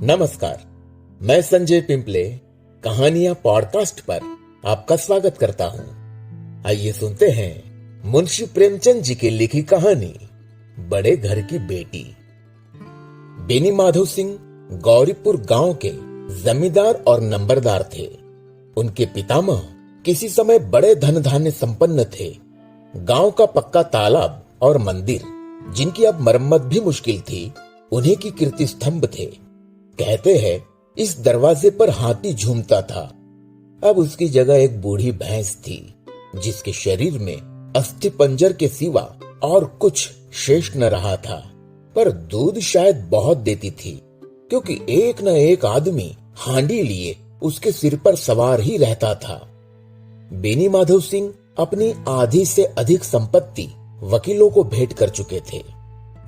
नमस्कार, मैं संजय पिंपले कहानियां पॉडकास्ट पर आपका स्वागत करता हूं। आइए सुनते हैं मुंशी प्रेमचंद जी की लिखी कहानी बड़े घर की बेटी। बेनी माधव सिंह गौरीपुर गांव के जमींदार और नंबरदार थे। उनके पितामह किसी समय बड़े धन धान्य संपन्न थे। गांव का पक्का तालाब और मंदिर, जिनकी अब मरम्मत भी मुश्किल थी, उन्हीं की कीर्ति स्तंभ थे। कहते हैं इस दरवाजे पर हाथी झूमता था। अब उसकी जगह एक बूढ़ी भैंस थी, जिसके शरीर में अस्थि पंजर के सिवा और कुछ शेष न रहा था। पर दूध शायद बहुत देती थी, क्योंकि एक न एक आदमी हांडी लिए उसके सिर पर सवार ही रहता था। बेनी माधव सिंह अपनी आधी से अधिक संपत्ति वकीलों को भेंट कर चुके थे।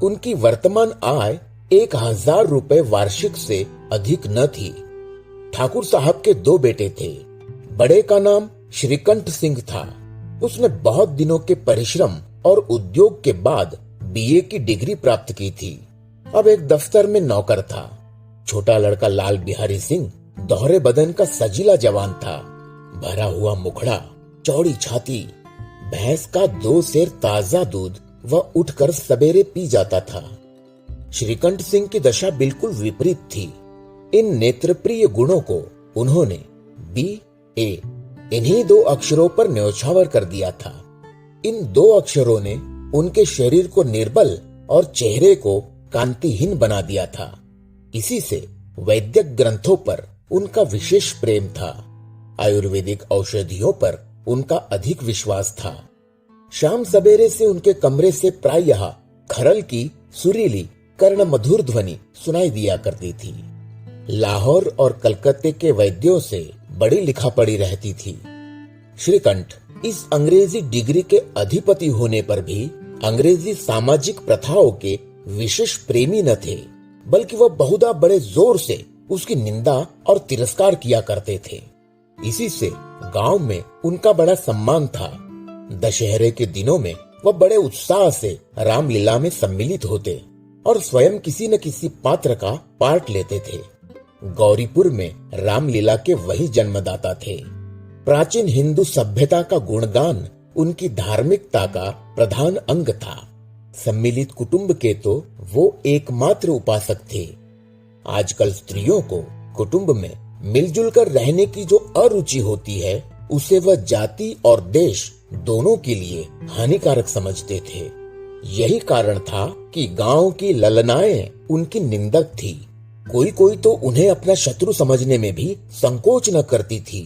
उनकी वर्तमान आय 1000 रुपए वार्षिक से अधिक न थी। ठाकुर साहब के 2 बेटे थे। बड़े का नाम श्रीकंठ सिंह था। उसने बहुत दिनों के परिश्रम और उद्योग के बाद बीए की डिग्री प्राप्त की थी। अब एक दफ्तर में नौकर था। छोटा लड़का लाल बिहारी सिंह दोहरे बदन का सजीला जवान था। भरा हुआ मुखड़ा, चौड़ी छाती, भैंस का 2 सेर ताजा दूध वह उठकर सवेरे पी जाता था। श्रीकंठ सिंह की दशा बिल्कुल विपरीत थी। इन नेत्रप्रिय गुणों को उन्होंने BA इन्हीं 2 अक्षरों पर न्योछावर कर दिया था। इन 2 अक्षरों ने उनके शरीर को निर्बल और चेहरे को कांतिहीन बना दिया था। इसी से वैद्यक ग्रंथों पर उनका विशेष प्रेम था। आयुर्वेदिक औषधियों पर उनका अधिक विश्वास था। शाम सवेरे से उनके कमरे से प्रायः खरल की सुरीली कर्ण मधुर ध्वनि सुनाई दिया करती थी। लाहौर और कलकत्ते के वैद्यों से बड़ी लिखा पड़ी रहती थी। श्रीकंठ इस अंग्रेजी डिग्री के अधिपति होने पर भी अंग्रेजी सामाजिक प्रथाओं के विशेष प्रेमी न थे, बल्कि वह बहुधा बड़े जोर से उसकी निंदा और तिरस्कार किया करते थे। इसी से गांव में उनका बड़ा सम्मान था। दशहरे के दिनों में वह बड़े उत्साह से रामलीला में सम्मिलित होते और स्वयं किसी न किसी पात्र का पार्ट लेते थे। गौरीपुर में रामलीला के वही जन्मदाता थे। प्राचीन हिंदू सभ्यता का गुणगान उनकी धार्मिकता का प्रधान अंग था। सम्मिलित कुटुंब के तो वो एकमात्र उपासक थे। आजकल स्त्रियों को कुटुंब में मिलजुल कर रहने की जो अरुचि होती है, उसे वह जाति और देश दोनों के लिए हानिकारक समझते थे। यही कारण था कि गांव की ललनाएं उनकी निंदक थी। कोई कोई तो उन्हें अपना शत्रु समझने में भी संकोच न करती थी।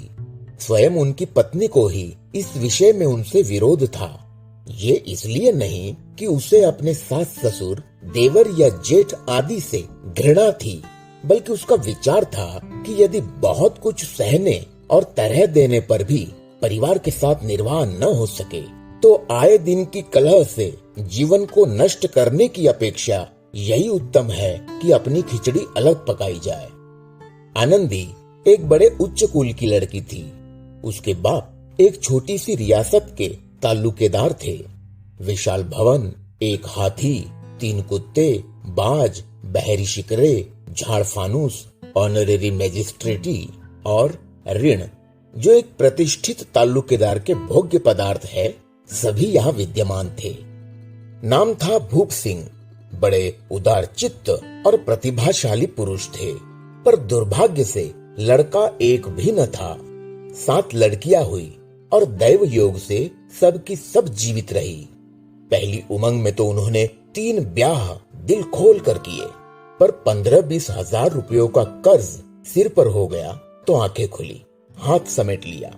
स्वयं उनकी पत्नी को ही इस विषय में उनसे विरोध था। ये इसलिए नहीं कि उसे अपने सास ससुर, देवर या जेठ आदि से घृणा थी, बल्कि उसका विचार था कि यदि बहुत कुछ सहने और तरह देने पर भी परिवार के साथ निर्वाह न हो सके, तो आए दिन की कलह से जीवन को नष्ट करने की अपेक्षा यही उत्तम है कि अपनी खिचड़ी अलग पकाई जाए। आनंदी एक बड़े उच्च कुल की लड़की थी। उसके बाप एक छोटी सी रियासत के ताल्लुकेदार थे। विशाल भवन, एक हाथी, 3 कुत्ते, बाज, बहरी शिकरे, झाड़ फानूस, ऑनरेरी मैजिस्ट्रेटी और ऋण, जो एक प्रतिष्ठित ताल्लुकेदार के भोग्य पदार्थ है, सभी यहाँ विद्यमान थे। नाम था भूप सिंह। बड़े उदार चित्त और प्रतिभाशाली पुरुष थे, पर दुर्भाग्य से लड़का एक भी न था। 7 लड़कियां हुई और दैव योग से सबकी सब जीवित रही। पहली उमंग में तो उन्होंने 3 ब्याह दिल खोल कर किए, पर 15-20 हजार रुपयों का कर्ज सिर पर हो गया तो आंखें खुली, हाथ समेट लिया।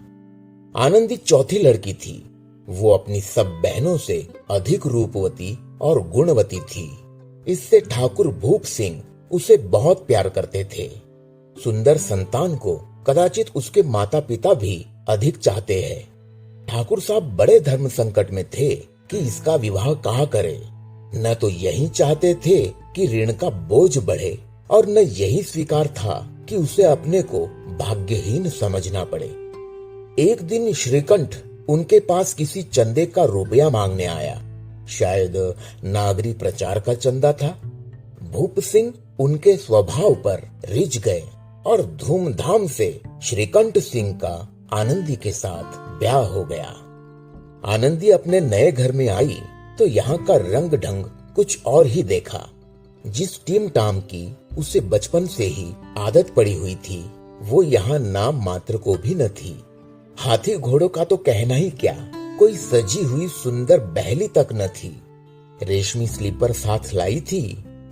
आनंदी चौथी लड़की थी। वो अपनी सब बहनों से अधिक रूपवती और गुणवती थी। इससे ठाकुर भूप सिंह उसे बहुत प्यार करते थे। सुंदर संतान को कदाचित उसके माता पिता भी अधिक चाहते हैं। ठाकुर साहब बड़े धर्म संकट में थे कि इसका विवाह कहाँ करे। न तो यही चाहते थे कि ऋण का बोझ बढ़े, और न यही स्वीकार था कि उसे अपने को भाग्यहीन समझना पड़े। एक दिन श्रीकंठ उनके पास किसी चंदे का रुपया मांगने आया। शायद नागरी प्रचार का चंदा था। भूप सिंह उनके स्वभाव पर रिझ गए और धूमधाम से श्रीकंठ सिंह का आनंदी के साथ ब्याह हो गया। आनंदी अपने नए घर में आई तो यहाँ का रंग ढंग कुछ और ही देखा। जिस टीम टाम की उसे बचपन से ही आदत पड़ी हुई थी, वो यहाँ नाम मात्र को भी न थी। हाथी घोड़ों का तो कहना ही क्या, कोई सजी हुई सुंदर बहली तक न थी। रेशमी स्लीपर साथ लाई थी,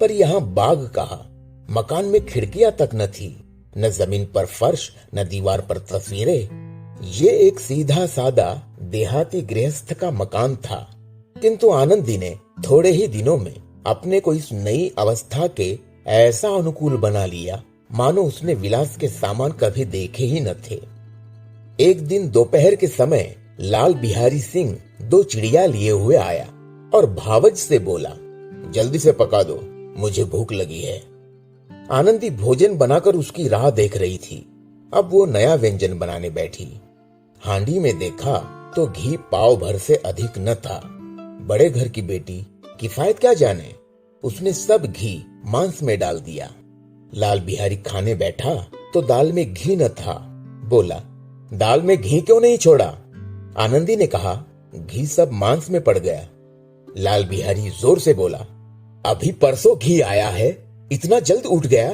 पर यहाँ बाग कहा। मकान में खिड़कियां तक न थी, न जमीन पर फर्श, न दीवार पर तस्वीरें। ये एक सीधा सादा देहाती गृहस्थ का मकान था, किंतु आनंदी ने थोड़े ही दिनों में अपने को इस नई अवस्था के ऐसा अनुकूल बना लिया मानो उसने विलास के सामान कभी देखे ही न थे। एक दिन दोपहर के समय लाल बिहारी सिंह 2 चिड़िया लिए हुए आया और भावज से बोला, जल्दी से पका दो, मुझे भूख लगी है। आनंदी भोजन बनाकर उसकी राह देख रही थी। अब वो नया व्यंजन बनाने बैठी। हांडी में देखा तो घी पाव भर से अधिक न था। बड़े घर की बेटी किफायत क्या जाने, उसने सब घी मांस में डाल दिया। लाल बिहारी खाने बैठा तो दाल में घी न था। बोला, दाल में घी क्यों नहीं छोड़ा? आनंदी ने कहा, घी सब मांस में पड़ गया। लाल बिहारी जोर से बोला, अभी परसों घी आया है, इतना जल्द उठ गया?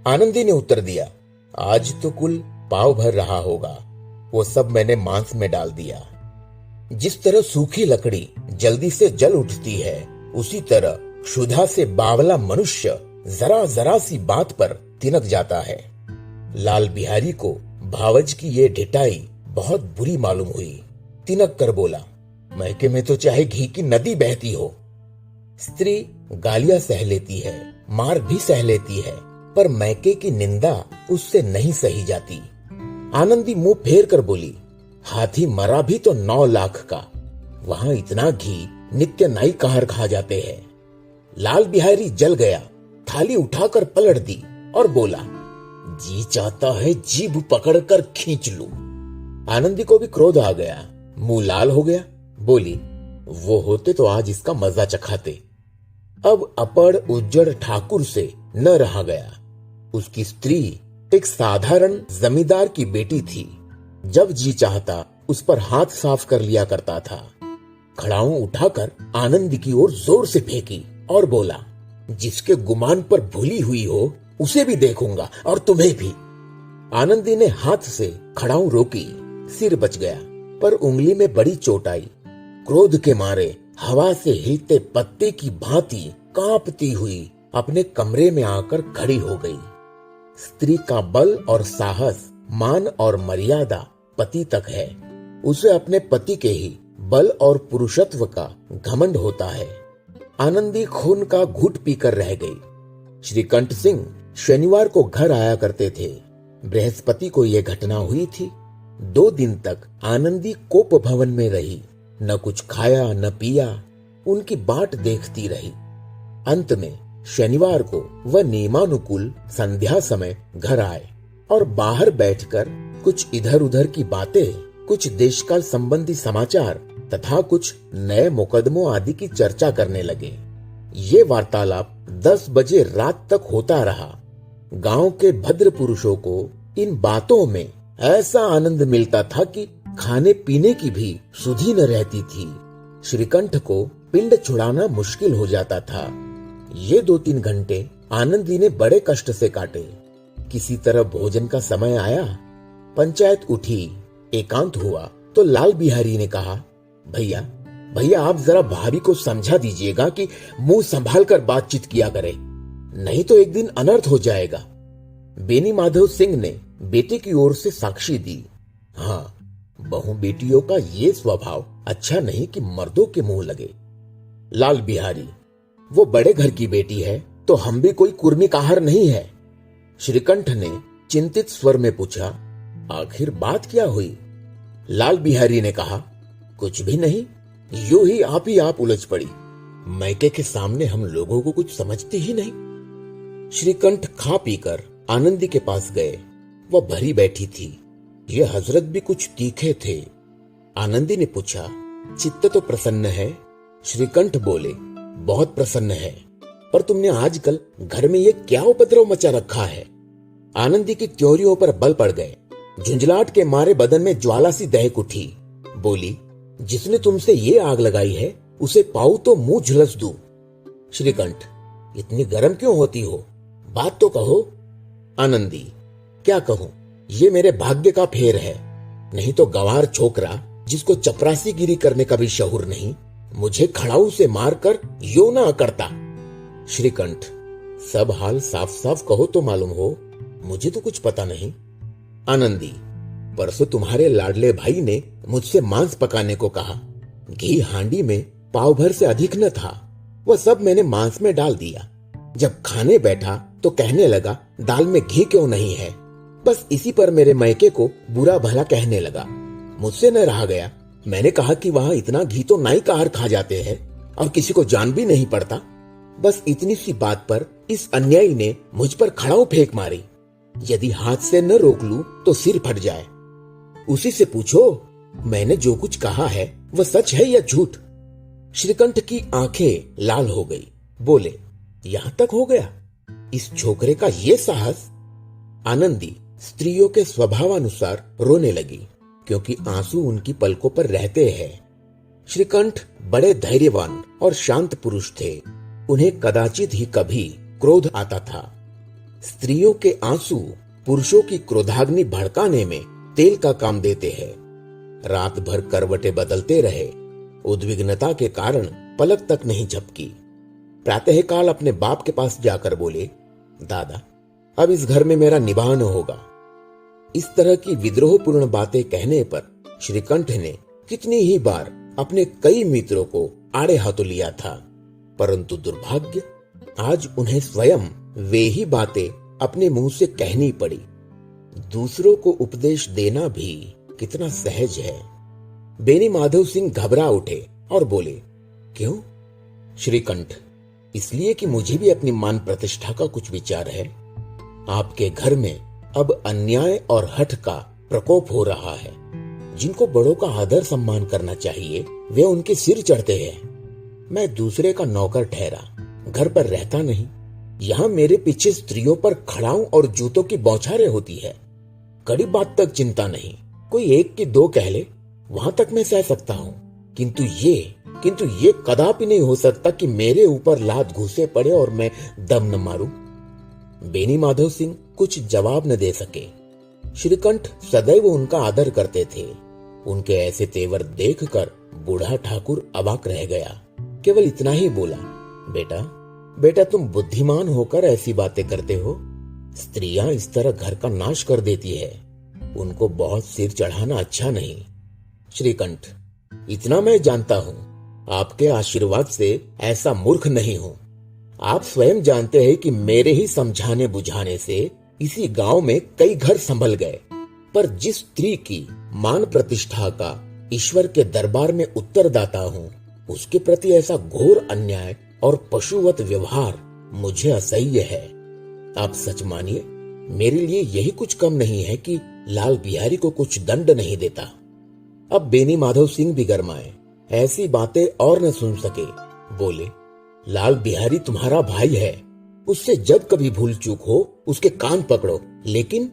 आनंदी ने उत्तर दिया, आज तो कुल पाव भर रहा होगा, वो सब मैंने मांस में डाल दिया। जिस तरह सूखी लकड़ी जल्दी से जल उठती है, उसी तरह क्षुधा से बावला मनुष्य जरा जरा सी बात पर तिनक जाता है। लाल बिहारी को भावज की ये ढिठाई बहुत बुरी मालूम हुई। तिनक कर बोला, मैके में तो चाहे घी की नदी बहती हो। स्त्री गालियां सह लेती है, मार भी सह लेती है, पर मैके की निंदा उससे नहीं सही जाती। आनंदी मुंह फेर कर बोली, हाथी मरा भी तो 9 लाख का, वहां इतना घी नित्य नाई कहार खा जाते हैं। लाल बिहारी जल गया, थाली उठाकर पलट दी और बोला, जी चाहता है जीभ पकड़कर खींच लूं। आनंदी को भी क्रोध आ गया, मुंह लाल हो गया। बोली, वो होते तो आज इसका मजा चखाते। अब अपड़ उज्जड़ ठाकुर से न रहा गया। उसकी स्त्री एक साधारण जमींदार की बेटी थी। जब जी चाहता उस पर हाथ साफ कर लिया करता था। खड़ाऊ उठाकर आनंदी की ओर जोर से फेंकी और बोला, जिसके गुमान पर भूली हुई हो उसे भी देखूंगा और तुम्हें भी। आनंदी ने हाथ से खड़ाऊ रोकी, सिर बच गया, पर उंगली में बड़ी चोट आई। क्रोध के मारे हवा से हिलते पत्ते की भांति कांपती हुई अपने कमरे में आकर खड़ी हो गई। स्त्री का बल और साहस, मान और मर्यादा पति तक है। उसे अपने पति के ही बल और पुरुषत्व का घमंड होता है। आनंदी खून का घूंट पीकर रह गई। श्रीकंठ सिंह शनिवार को घर आया करते थे। बृहस्पति को यह घटना हुई थी। 2 दिन तक आनंदी कोप भवन में रही, न कुछ खाया न पिया, उनकी बाट देखती रही। अंत में शनिवार को वह नियमानुकूल संध्या समय घर आए और बाहर बैठकर कुछ इधर उधर की बातें, कुछ देशकाल संबंधी समाचार तथा कुछ नए मुकदमों आदि की चर्चा करने लगे। ये वार्तालाप 10 बजे रात तक होता रहा। गांव के भद्र पुरुषों को इन बातों में ऐसा आनंद मिलता था कि खाने पीने की भी सुधि न रहती थी। श्रीकंठ को पिंड छुड़ाना मुश्किल हो जाता था। ये 2-3 घंटे आनंदी ने बड़े कष्ट से काटे। किसी तरह भोजन का समय आया, पंचायत उठी, एकांत हुआ तो लाल बिहारी ने कहा, भैया भैया आप जरा भाभी को समझा दीजिएगा कि मुंह संभाल कर बातचीत किया करे, नहीं तो एक दिन अनर्थ हो जाएगा। बेनी माधव सिंह ने बेटे की ओर से साक्षी दी। हाँ, बहू बेटियों का ये स्वभाव अच्छा नहीं कि मर्दों के मुंह लगे। लाल बिहारी, वो बड़े घर की बेटी है तो हम भी कोई कुर्मी काहर नहीं है। श्रीकंठ ने चिंतित स्वर में पूछा, आखिर बात क्या हुई? लाल बिहारी ने कहा, कुछ भी नहीं, यूं ही आप उलझ पड़ी। मैके के सामने हम लोगों को कुछ समझते ही नहीं। श्रीकंठ खा पीकर आनंदी के पास गए। वह भरी बैठी थी। ये हजरत भी कुछ तीखे थे। आनंदी ने पूछा, चित्त तो प्रसन्न है? श्रीकंठ बोले, बहुत प्रसन्न है। पर तुमने आजकल घर में ये क्या उपद्रव मचा रखा है? आनंदी की त्योरियों पर बल पड़ गए। झुंझलाहट के मारे बदन में ज्वाला सी दहक उठी। बोली, जिसने तुमसे ये आग लगाई है उसे पाऊं तो मुंह झुलस दूं। श्रीकंठ, इतनी गर्म क्यों होती हो? बात तो कहो। आनंदी, क्या कहूं, ये मेरे भाग्य का फेर है। नहीं तो गवार छोकरा जिसको चपरासीगिरी करने का भी शऊर नहीं, मुझे खड़ाऊ से मारकर यो ना करता। श्रीकंठ, सब हाल साफ साफ कहो तो मालूम हो, मुझे तो कुछ पता नहीं। आनंदी, परसों तुम्हारे लाडले भाई ने मुझसे मांस पकाने को कहा। घी हांडी में पाव भर से अधिक न था, वह सब मैंने मांस में डाल दिया। जब खाने बैठा तो कहने लगा, दाल में घी क्यों नहीं है? बस इसी पर मेरे मैके को बुरा भला कहने लगा। मुझसे न रहा गया। मैंने कहा कि वहां इतना घी तो नाई कार खा जाते हैं और किसी को जान भी नहीं पड़ता। बस इतनी सी बात पर इस अन्यायी ने मुझ पर खड़ाऊ फेंक मारी। यदि हाथ से न रोक लूं तो सिर फट जाए। उसी से पूछो, मैंने जो कुछ कहा है वह सच है या झूठ? श्रीकंठ की आंखें लाल हो गई। बोले, यहां तक हो गया इस छोकरे का ये साहस? आनंदी स्त्रियों के स्वभावानुसार रोने लगी, क्योंकि आंसू उनकी पलकों पर रहते हैं। श्रीकंठ बड़े धैर्यवान और शांत पुरुष थे। उन्हें कदाचित ही कभी क्रोध आता था। स्त्रियों के आंसू पुरुषों की क्रोधाग्नि भड़काने में तेल का काम देते हैं। रात भर करवटें बदलते रहे। उद्विग्नता के कारण पलक तक नहीं झपकी। प्रातःकाल अपने बाप के पास जाकर बोले, दादा, अब इस घर में मेरा निवाह न होगा। इस तरह की विद्रोहपूर्ण बातें कहने पर श्रीकंठ ने कितनी ही बार अपने कई मित्रों को आड़े हाथों लिया था, परंतु दुर्भाग्य, आज उन्हें स्वयं वे ही बातें अपने मुंह से कहनी पड़ी। दूसरों को उपदेश देना भी कितना सहज है। बेनी माधव सिंह घबरा उठे और बोले, क्यों? श्रीकंठ, इसलिए कि मुझे भी अपनी मान प्रतिष्ठा का कुछ विचार है। आपके घर में अब अन्याय और हठ का प्रकोप हो रहा है। जिनको बड़ों का आदर सम्मान करना चाहिए वे उनके सिर चढ़ते हैं। मैं दूसरे का नौकर ठहरा, घर पर रहता नहीं। यहाँ मेरे पीछे स्त्रियों पर खड़ाऊ और जूतों की बौछारें होती है। कड़ी बात तक चिंता नहीं, कोई एक की दो कह ले, वहां तक मैं सह सकता हूँ, किंतु ये कदापि नहीं हो सकता कि मेरे ऊपर लात घुसे पड़े और मैं दम न मारूं। बेनी माधव सिंह कुछ जवाब न दे सके। श्रीकंठ सदैव उनका आदर करते थे। उनके ऐसे तेवर देखकर बूढ़ा ठाकुर अवाक रह गया। केवल इतना ही बोला, बेटा तुम बुद्धिमान होकर ऐसी बातें करते हो। स्त्रियां इस तरह घर का नाश कर देती है। उनको बहुत सिर चढ़ाना अच्छा नहीं। श्रीकंठ, इतना मैं जानता हूं, आपके आशीर्वाद से ऐसा मूर्ख नहीं हूं। आप स्वयं जानते हैं कि मेरे ही समझाने बुझाने से इसी गांव में कई घर संभल गए। पर जिस स्त्री की मान प्रतिष्ठा का ईश्वर के दरबार में उत्तरदाता हूं, उसके प्रति ऐसा घोर अन्याय और पशुवत व्यवहार मुझे असह्य है। आप सच मानिए, मेरे लिए यही कुछ कम नहीं है कि लाल बिहारी को कुछ दंड नहीं देता। अब बेनी माधव सिंह भी गरमाए, ऐसी बातें और न सुन सके। बोले, लाल बिहारी तुम्हारा भाई है, उससे जब कभी भूल चूक हो उसके कान पकड़ो। लेकिन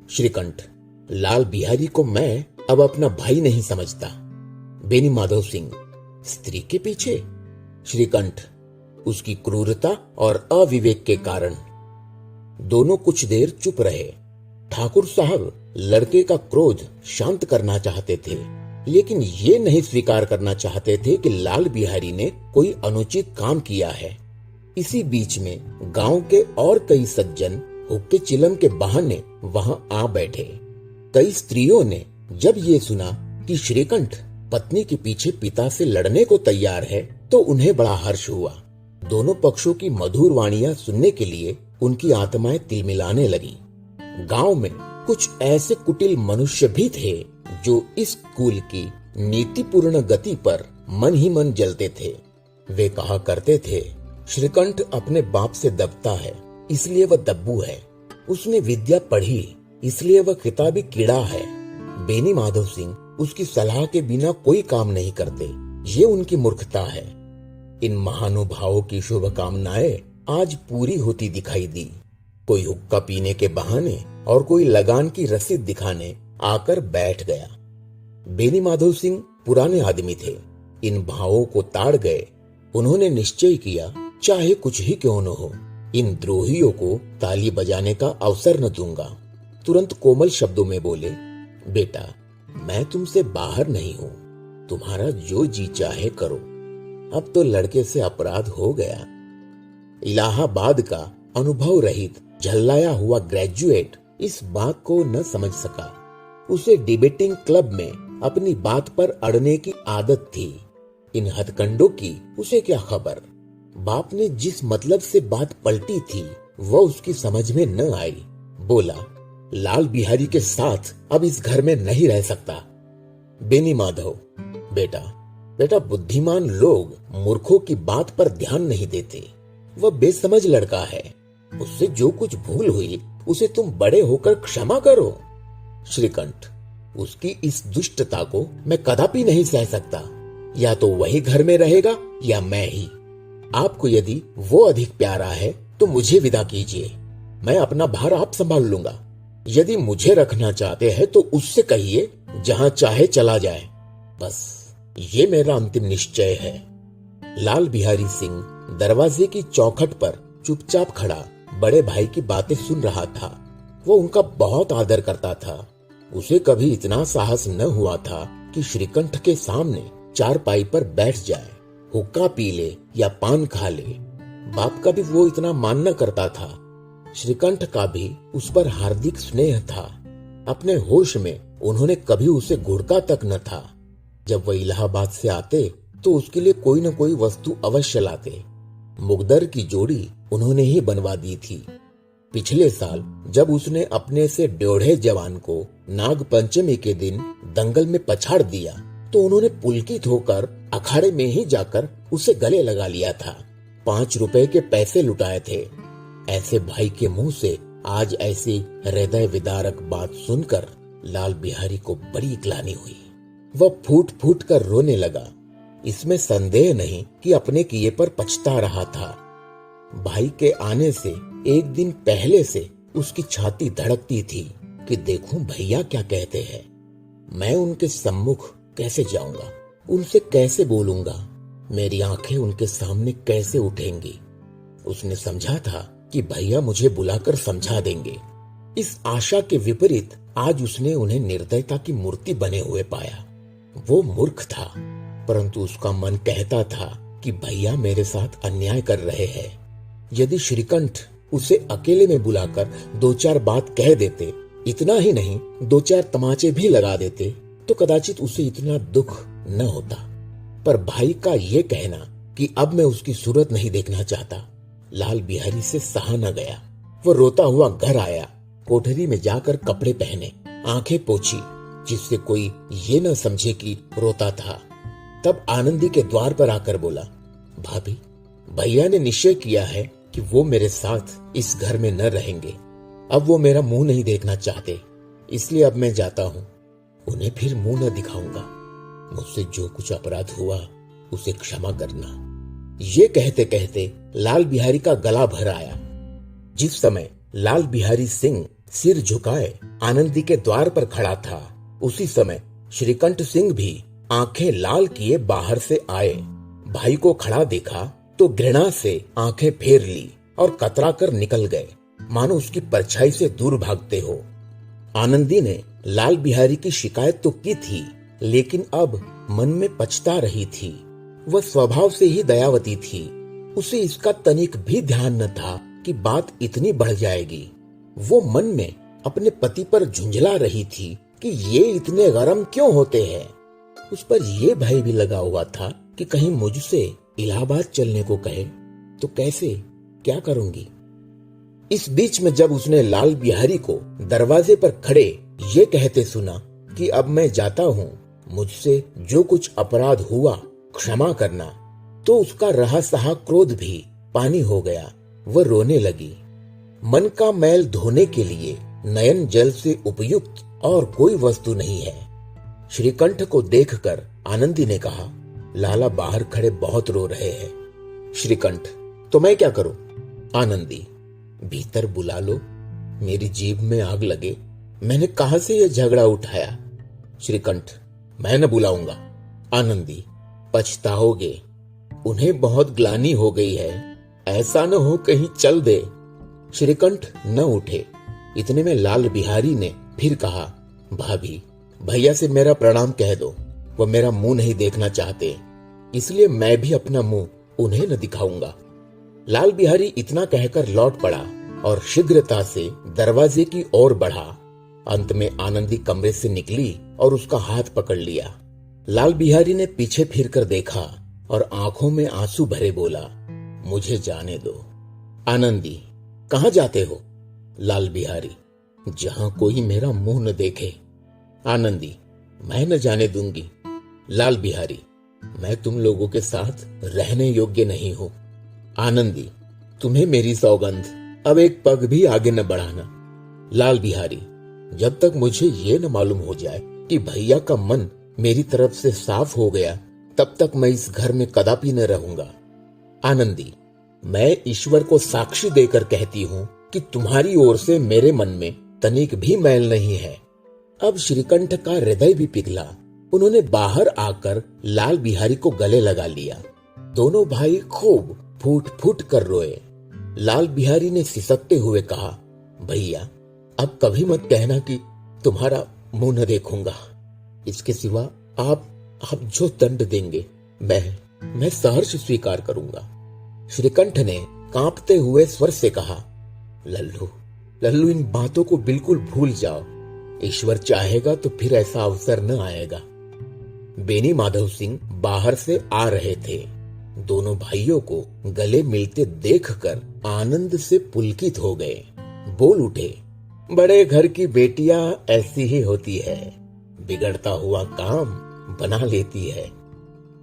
श्रीकंठ, लाल बिहारी को मैं अब अपना भाई नहीं समझता। बेनी माधव सिंह, स्त्री के पीछे? श्रीकंठ, उसकी क्रूरता और अविवेक के कारण। दोनों कुछ देर चुप रहे। ठाकुर साहब लड़के का क्रोध शांत करना चाहते थे, लेकिन ये नहीं स्वीकार करना चाहते थे कि लाल बिहारी ने कोई अनुचित काम किया है। इसी बीच में गांव के और कई सज्जन हुक्के चिलम के बहाने वहां आ बैठे। कई स्त्रियों ने जब ये सुना कि श्रीकंठ पत्नी के पीछे पिता से लड़ने को तैयार है, तो उन्हें बड़ा हर्ष हुआ। दोनों पक्षों की मधुर वाणियां सुनने के लिए उनकी आत्माएं तिलमिलाने लगी। गांव में कुछ ऐसे कुटिल मनुष्य भी थे जो इस कुल की नीतिपूर्ण गति पर मन ही मन जलते थे। वे कहा करते थे, श्रीकंठ अपने बाप से दबता है इसलिए वह दब्बू है, उसने विद्या पढ़ी इसलिए वह किताबी कीड़ा है। बेनी माधव सिंह उसकी सलाह के बिना कोई काम नहीं करते, ये उनकी मूर्खता है। इन महानुभावों की शुभकामनाएं आज पूरी होती दिखाई दी। कोई हुक्का पीने के बहाने और कोई लगान की रसीद दिखाने आकर बैठ गया। बेनी माधव सिंह पुराने आदमी थे, इन भावों को ताड़ गए। उन्होंने निश्चय किया, चाहे कुछ ही क्यों न हो, इन द्रोहियों को ताली बजाने का अवसर न दूंगा। तुरंत कोमल शब्दों में बोले, बेटा मैं तुमसे बाहर नहीं हूं, तुम्हारा जो जी चाहे करो। अब तो लड़के से अपराध हो गया। इलाहाबाद का अनुभव रहित झल्लाया हुआ ग्रेजुएट इस बात को न समझ सका। उसे डिबेटिंग क्लब में अपनी बात पर अड़ने की आदत थी। इन हथकंडों की उसे क्या खबर। बाप ने जिस मतलब से बात पलटी थी वह उसकी समझ में न आई। बोला, लाल बिहारी के साथ अब इस घर में नहीं रह सकता। बेनी माधव, बेटा बुद्धिमान लोग मूर्खों की बात पर ध्यान नहीं देते। वह बेसमझ लड़का है, उससे जो कुछ भूल हुई उसे तुम बड़े होकर क्षमा करो। श्रीकंठ, उसकी इस दुष्टता को मैं कदापि नहीं सह सकता। या तो वही घर में रहेगा या मैं ही। आपको यदि वो अधिक प्यारा है तो मुझे विदा कीजिए, मैं अपना भार आप संभाल लूंगा। यदि मुझे रखना चाहते हैं तो उससे कहिए जहां चाहे चला जाए। बस ये मेरा अंतिम निश्चय है। लाल बिहारी सिंह दरवाजे की चौखट पर चुपचाप खड़ा बड़े भाई की बातें सुन रहा था। वो उनका बहुत आदर करता था। उसे कभी इतना साहस न हुआ था कि श्रीकंठ के सामने चारपाई पर बैठ जाए, हुक्का पी ले या पान खा ले। बाप का भी वो इतना मान न करता था। श्रीकंठ का भी उस पर हार्दिक स्नेह था। अपने होश में उन्होंने कभी उसे घुड़का तक न था। जब वह इलाहाबाद से आते तो उसके लिए कोई न कोई वस्तु अवश्य लाते। मुकद्दर की जोड़ी उन्होंने ही बनवा दी थी। पिछले साल जब उसने अपने से 1.5 जवान को नाग पंचमी के दिन दंगल में पछाड़ दिया तो उन्होंने पुलकित होकर अखाड़े में ही जाकर उसे गले लगा लिया था। 5 रुपए के पैसे लुटाए थे। ऐसे भाई के मुंह से आज ऐसी हृदय विदारक बात सुनकर लाल बिहारी को बड़ी ग्लानि हुई। वह फूट फूट कर रोने लगा। इसमें संदेह नहीं कि अपने किए पर पछता रहा था। भाई के आने से एक दिन पहले से उसकी छाती धड़कती थी कि देखूं भैया क्या कहते हैं। मैं उनके सम्मुख कैसे जाऊंगा, उनसे कैसे बोलूंगा, मेरी आंखें उनके सामने कैसे उठेंगी। उसने समझा था कि भैया मुझे बुलाकर समझा देंगे। इस आशा के विपरीत आज उसने उन्हें निर्दयता की मूर्ति बने हुए पाया। वो मूर्ख था, परंतु उसका मन कहता था कि भैया मेरे साथ अन्याय कर रहे हैं। यदि श्रीकंठ उसे अकेले में बुलाकर 2-4 बात कह देते, इतना ही नहीं 2-4 तमाचे भी लगा देते, तो कदाचित उसे इतना दुख न होता। पर भाई का ये कहना कि अब मैं उसकी सूरत नहीं देखना चाहता, लाल बिहारी से सहा न गया। वो रोता हुआ घर आया, कोठरी में जाकर कपड़े पहने, आंखें पोंछी, जिससे कोई ये न समझे कि रोता था। तब आनंदी के द्वार पर आकर बोला, भाभी, भैया ने निश्चय किया है कि वो मेरे साथ इस घर में न रहेंगे। अब वो मेरा मुंह नहीं देखना चाहते, इसलिए अब मैं जाता हूँ। उन्हें फिर मुंह न दिखाऊंगा। मुझसे जो कुछ अपराध हुआ उसे क्षमा करना। ये कहते कहते लाल बिहारी का गला भर आया। जिस समय लाल बिहारी सिंह सिर झुकाए आनंदी के द्वार पर खड़ा था, उसी समय श्रीकंठ सिंह भी आंखें लाल किए बाहर से आए। भाई को खड़ा देखा तो घृणा से आंखें फेर ली और कतरा कर निकल गए, मानो उसकी परछाई से दूर भागते हो। आनंदी ने लाल बिहारी की शिकायत तो की थी, लेकिन अब मन में पछता रही थी। वह स्वभाव से ही दयावती थी। उसे इसका तनिक भी ध्यान न था कि बात इतनी बढ़ जाएगी। वो मन में अपने पति पर झुंझला रही थी कि ये इतने गरम क्यों होते हैं। उस पर यह भय भी लगा हुआ था कि कहीं मुझसे इलाहाबाद चलने को कहे तो कैसे, क्या करूंगी। इस बीच में जब उसने लाल बिहारी को दरवाजे पर खड़े ये कहते सुना कि अब मैं जाता हूं, मुझसे जो कुछ अपराध हुआ क्षमा करना, तो उसका रहा सहा क्रोध भी पानी हो गया। वह रोने लगी। मन का मैल धोने के लिए नयन जल से उपयुक्त और कोई वस्तु नहीं है। श्रीकंठ को देखकर आनंदी ने कहा, लाला बाहर खड़े बहुत रो रहे हैं। श्रीकंठ, तो मैं क्या करूं? आनंदी, भीतर बुला लो, मेरी जीभ में आग लगे, मैंने कहां से यह झगड़ा उठाया। श्रीकंठ, मैं न बुलाऊंगा। आनंदी, पछताओगे, उन्हें बहुत ग्लानि हो गई है, ऐसा न हो कहीं चल दे। श्रीकंठ न उठे। इतने में लाल बिहारी ने फिर कहा, भाभी, भैया से मेरा प्रणाम कह दो, वो मेरा मुंह नहीं देखना चाहते, इसलिए मैं भी अपना मुंह उन्हें न दिखाऊंगा। लाल बिहारी इतना कहकर लौट पड़ा और शीघ्रता से दरवाजे की ओर बढ़ा। अंत में आनंदी कमरे से निकली और उसका हाथ पकड़ लिया। लाल बिहारी ने पीछे फिरकर देखा और आंखों में आंसू भरे बोला, मुझे जाने दो। आनंदी, कहां जाते हो? लाल बिहारी, जहां कोई मेरा मुंह न देखे। आनंदी, मैं न जाने दूंगी। लाल बिहारी, मैं तुम लोगों के साथ रहने योग्य नहीं हूं। आनंदी, तुम्हें मेरी सौगंध, अब एक पग भी आगे न बढ़ाना। लाल बिहारी, जब तक मुझे ये न मालूम हो जाए कि भैया का मन मेरी तरफ से साफ हो गया, तब तक मैं इस घर में कदापि न रहूंगा। आनंदी, मैं ईश्वर को साक्षी देकर कहती हूं कि तुम्हारी ओर से मेरे मन में तनिक भी मैल नहीं है। अब श्रीकंठ का हृदय भी पिघला। उन्होंने बाहर आकर लाल बिहारी को गले लगा लिया। दोनों भाई खूब फूट फूट कर रोए। लाल बिहारी ने सिसकते हुए कहा, भैया, अब कभी मत कहना कि तुम्हारा मुंह न देखूंगा। इसके सिवा आप जो दंड देंगे मैं सहर्ष स्वीकार करूंगा। श्रीकंठ ने कांपते हुए स्वर से कहा, लल्लू, लल्लू, इन बातों को बिल्कुल भूल जाओ। ईश्वर चाहेगा तो फिर ऐसा अवसर न आएगा। बेनी माधव सिंह बाहर से आ रहे थे। दोनों भाइयों को गले मिलते देखकर आनंद से पुलकित हो गए। बोल उठे, बड़े घर की बेटियां ऐसी ही होती है, बिगड़ता हुआ काम बना लेती है।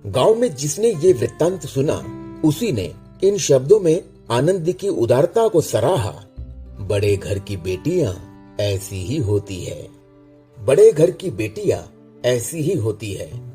गांव में जिसने ये वृत्तांत सुना, उसी ने इन शब्दों में आनंद की उदारता को सराहा। बड़े घर की बेटियां ऐसी ही होती है, बड़े घर की बेटियां ऐसी ही होती है।